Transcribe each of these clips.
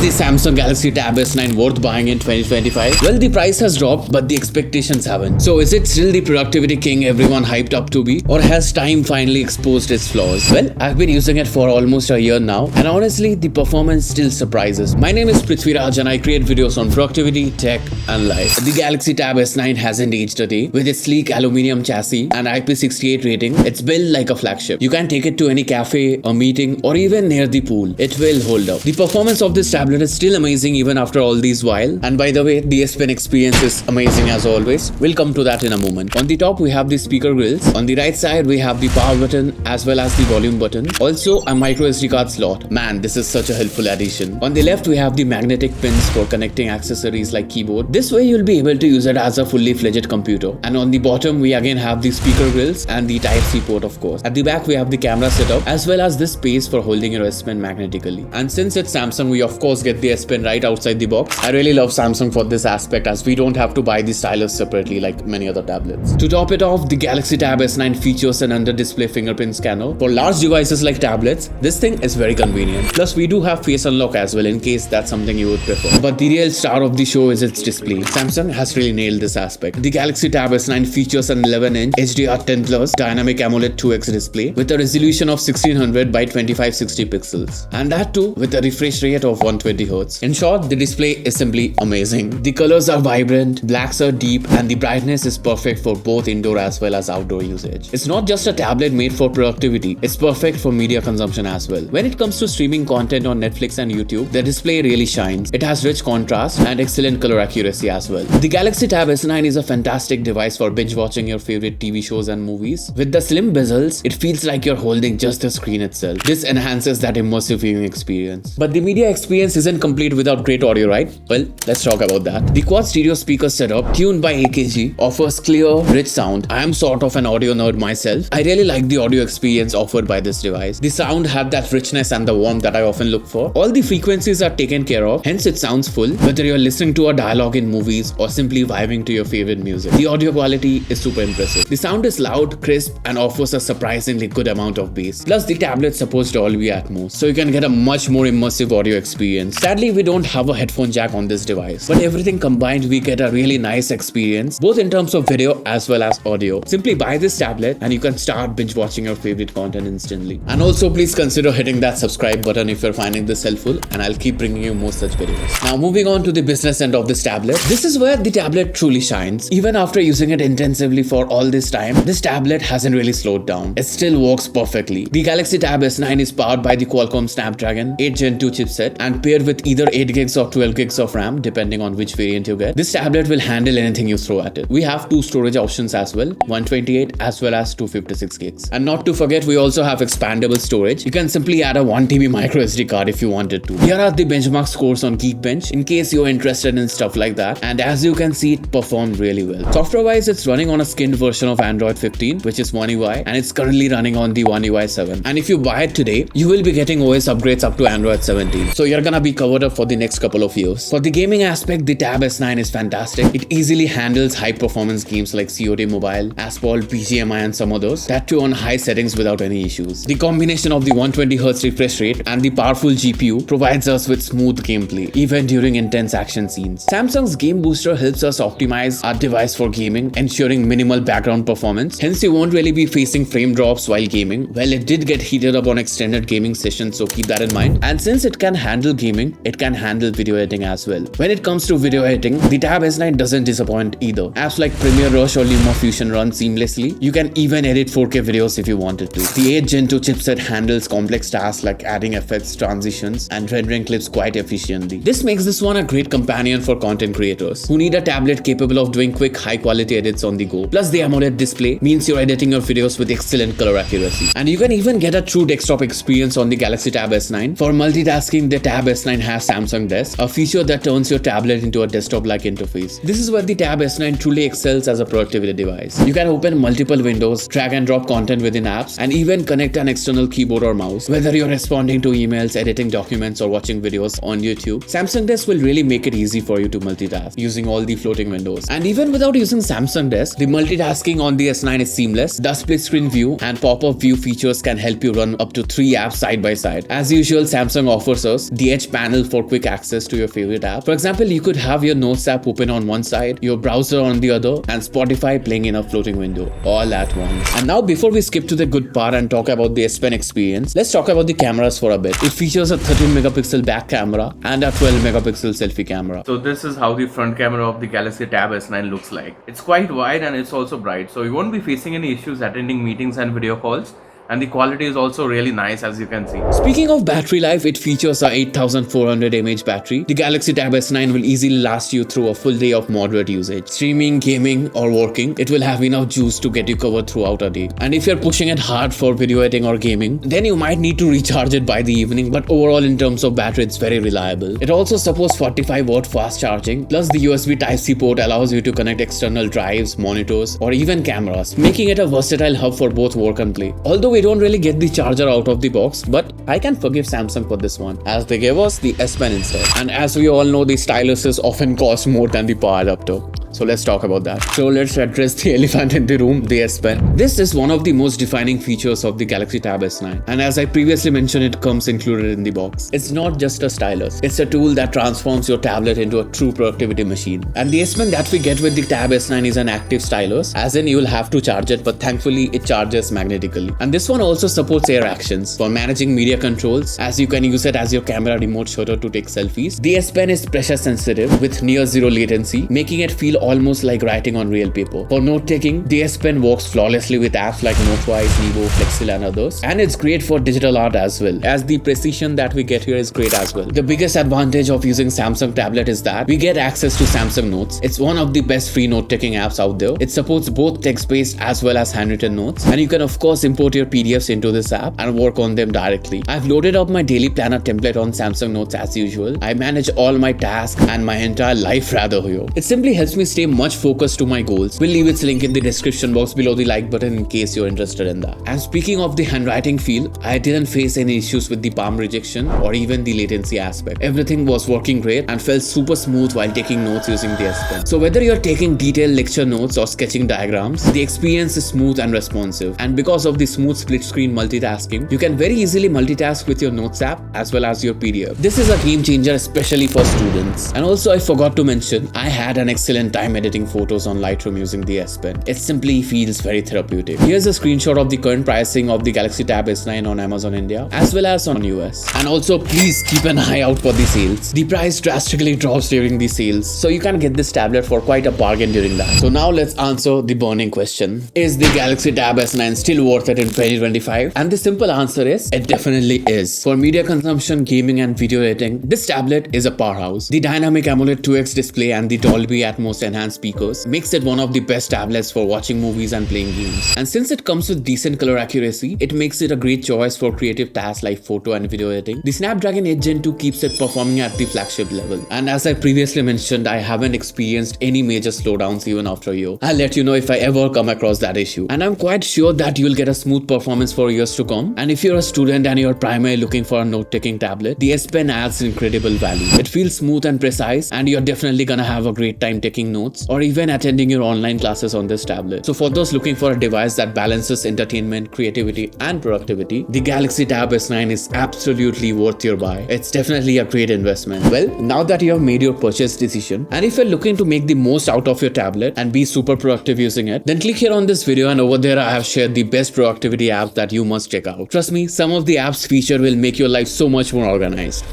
Is the Samsung Galaxy Tab S10 worth buying in 2025? Well, the price has dropped, but the expectations haven't. So is it still the productivity king everyone hyped up to be? Or has time finally exposed its flaws? Well, I've been using it for almost a year now, and honestly, the performance still surprises. My name is Prithviraj and I create videos on productivity, tech, and life. The Galaxy Tab S9 hasn't aged a day. With its sleek aluminium chassis and IP68 rating, it's built like a flagship. You can take it to any cafe, a meeting, or even near the pool. It will hold up. The performance of this tablet is still amazing even after all these while. And by the way, the S Pen experience is amazing as always. We'll come to that in a moment. On the top, we have the speaker grills. On the right side, we have the power button as well as the volume button. Also, a micro SD card slot. Man, this is such a helpful addition. On the left, we have the magnetic pins for connecting accessories like keyboard. This way, you'll be able to use it as a fully fledged computer. And on the bottom, we again have the speaker grills and the Type-C port, of course. At the back, we have the camera setup as well as this space for holding your S Pen magnetically. And since it's Samsung, we of course get the S Pen right outside the box. I really love Samsung for this aspect as we don't have to buy the stylus separately like many other tablets. To top it off, the Galaxy Tab S9 features an under-display fingerprint scanner. For large devices like tablets, this thing is very convenient. Plus, we do have face unlock as well in case that's something you would prefer. But the real star of the show is its display. Samsung has really nailed this aspect. The Galaxy Tab S9 features an 11-inch HDR10 Plus dynamic AMOLED 2X display with a resolution of 1600 by 2560 pixels. And that too with a refresh rate of 120Hz. In short, the display is simply amazing. The colors are vibrant, blacks are deep, and the brightness is perfect for both indoor as well as outdoor usage. It's not just a tablet made for productivity, it's perfect for media consumption as well. When it comes to streaming content on Netflix and YouTube, the display really shines. It has rich contrast and excellent color accuracy as well. The Galaxy Tab S9 is a fantastic device for binge watching your favorite TV shows and movies. With the slim bezels, it feels like you're holding just the screen itself. This enhances that immersive viewing experience. But the media experience isn't complete without great audio, right? Well, let's talk about that. The quad stereo speaker setup, tuned by AKG, offers clear, rich sound. I am sort of an audio nerd myself. I really like the audio experience offered by this device. The sound had that richness and the warmth that I often look for. All the frequencies are taken care of, hence it sounds full, whether you're listening to a dialogue in movies or simply vibing to your favorite music. The audio quality is super impressive. The sound is loud, crisp, and offers a surprisingly good amount of bass. Plus, the tablet supports Dolby Atmos, so you can get a much more immersive audio experience. Sadly, we don't have a headphone jack on this device, but everything combined, we get a really nice experience, both in terms of video as well as audio. Simply buy this tablet and you can start binge watching your favorite content instantly. And also, please consider hitting that subscribe button if you're finding this helpful, and I'll keep bringing you more such videos. Now, moving on to the business end of this tablet. This is where the tablet truly shines. Even after using it intensively for all this time, this tablet hasn't really slowed down. It still works perfectly. The Galaxy Tab S9 is powered by the Qualcomm Snapdragon 8 Gen 2 chipset and paired with either 8 gigs or 12 gigs of RAM depending on which variant you get. This tablet will handle anything you throw at it. We have two storage options as well, 128 as well as 256 gigs. And not to forget, we also have expandable storage. You can simply add a 1TB micro SD card if you wanted to. Here are the benchmark scores on Geekbench in case you're interested in stuff like that, and as you can see, it performed really well. Software wise, it's running on a skinned version of Android 15, which is One UI, and it's currently running on the One UI 7. And if you buy it today, you will be getting OS upgrades up to Android 17. So you're gonna be covered up for the next couple of years. For the gaming aspect, the Tab S9 is fantastic. It easily handles high performance games like COD Mobile, Asphalt, BGMI, and some others. That too on high settings without any issues. The combination of the 120Hz refresh rate and the powerful GPU provides us with smooth gameplay, even during intense action scenes. Samsung's Game Booster helps us optimize our device for gaming, ensuring minimal background performance. Hence, you won't really be facing frame drops while gaming. Well, it did get heated up on extended gaming sessions, so keep that in mind. And since it can handle gaming, it can handle video editing as well. When it comes to video editing, the Tab S9 doesn't disappoint either. Apps like Premiere Rush or LumaFusion run seamlessly. You can even edit 4K videos if you wanted to. The 8 Gen 2 chipset handles complex tasks like adding effects, transitions, and rendering clips quite efficiently. This makes this one a great companion for content creators who need a tablet capable of doing quick, high-quality edits on the go. Plus, the AMOLED display means you're editing your videos with excellent color accuracy. And you can even get a true desktop experience on the Galaxy Tab S9. For multitasking, the Tab S9 has Samsung Desk, a feature that turns your tablet into a desktop-like interface. This is where the Tab S9 truly excels as a productivity device. You can open multiple windows, drag and drop content within apps, and even connect an external keyboard or mouse. Whether you're responding to emails, editing documents, or watching videos on YouTube, Samsung Desk will really make it easy for you to multitask using all the floating windows. And even without using Samsung Desk, the multitasking on the S9 is seamless. The split screen view and pop-up view features can help you run up to 3 apps side by side. As usual, Samsung offers us the Edge each panel for quick access to your favorite app. For example, you could have your Notes app open on one side, your browser on the other, and Spotify playing in a floating window, all at once. And now before we skip to the good part and talk about the S Pen experience, let's talk about the cameras for a bit. It features a 13 megapixel back camera and a 12 megapixel selfie camera. So this is how the front camera of the Galaxy Tab S9 looks like. It's quite wide and it's also bright, so you won't be facing any issues attending meetings and video calls. And the quality is also really nice, as you can see. Speaking of battery life, it features a 8400 mAh battery. The Galaxy Tab S9 will easily last you through a full day of moderate usage. Streaming, gaming or working, it will have enough juice to get you covered throughout a day. And if you're pushing it hard for video editing or gaming, then you might need to recharge it by the evening, but overall in terms of battery, it's very reliable. It also supports 45-watt fast charging, plus the USB Type-C port allows you to connect external drives, monitors or even cameras, making it a versatile hub for both work and play. Although we don't really get the charger out of the box, but I can forgive Samsung for this one, as they gave us the S Pen instead. And as we all know, the styluses often cost more than the power adapter. So let's talk about that. So let's address the elephant in the room, the S Pen. This is one of the most defining features of the Galaxy Tab S9. And as I previously mentioned, it comes included in the box. It's not just a stylus. It's a tool that transforms your tablet into a true productivity machine. And the S Pen that we get with the Tab S9 is an active stylus, as in you will have to charge it, but thankfully it charges magnetically. And this one also supports air actions for managing media controls, as you can use it as your camera remote shutter to take selfies. The S Pen is pressure sensitive with near zero latency, making it feel almost like writing on real paper. For note taking, the S Pen works flawlessly with apps like Notewise, Nevo, Flexil and others, and it's great for digital art as well, as the precision that we get here is great as well. The biggest advantage of using Samsung tablet is that we get access to Samsung Notes. It's one of the best free note taking apps out there. It supports both text-based as well as handwritten notes, and you can of course import your PDFs into this app and work on them directly. I've loaded up my daily planner template on Samsung Notes as usual. I manage all my tasks and my entire life rather here. It simply helps me stay much focused to my goals. We'll leave its link in the description box below the like button in case you're interested in that. And speaking of the handwriting feel, I didn't face any issues with the palm rejection or even the latency aspect. Everything was working great and felt super smooth while taking notes using the S Pen. So whether you're taking detailed lecture notes or sketching diagrams, the experience is smooth and responsive. And because of the smooth split screen multitasking, you can very easily multitask with your Notes app as well as your PDF. This is a game changer, especially for students. And also I forgot to mention, I had an excellent time editing photos on Lightroom using the S Pen. It simply feels very therapeutic. Here's a screenshot of the current pricing of the Galaxy Tab S9 on Amazon India as well as on US. And also please keep an eye out for the sales. The price drastically drops during the sales, so you can get this tablet for quite a bargain during that. So now let's answer the burning question. Is the Galaxy Tab S9 still worth it in 2025? And the simple answer is, it definitely is. For media consumption, gaming and video editing, this tablet is a powerhouse. The dynamic AMOLED 2X display and the Dolby Atmos enhanced speakers makes it one of the best tablets for watching movies and playing games. And since it comes with decent color accuracy, it makes it a great choice for creative tasks like photo and video editing. The Snapdragon 8 Gen 2 keeps it performing at the flagship level. And as I previously mentioned, I haven't experienced any major slowdowns even after a year. I'll let you know if I ever come across that issue. And I'm quite sure that you'll get a smooth performance for years to come. And if you're a student and you're primarily looking for a note-taking tablet, the S Pen adds incredible value. It feels smooth and precise, and you're definitely gonna have a great time taking notes or even attending your online classes on this tablet. So for those looking for a device that balances entertainment, creativity and productivity, the Galaxy Tab S9 is absolutely worth your buy. It's definitely a great investment. Well, now that you have made your purchase decision, and if you're looking to make the most out of your tablet and be super productive using it, then click here on this video, and over there I have shared the best productivity apps that you must check out. Trust me, some of the apps featured will make your life so much more organized.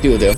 See you there.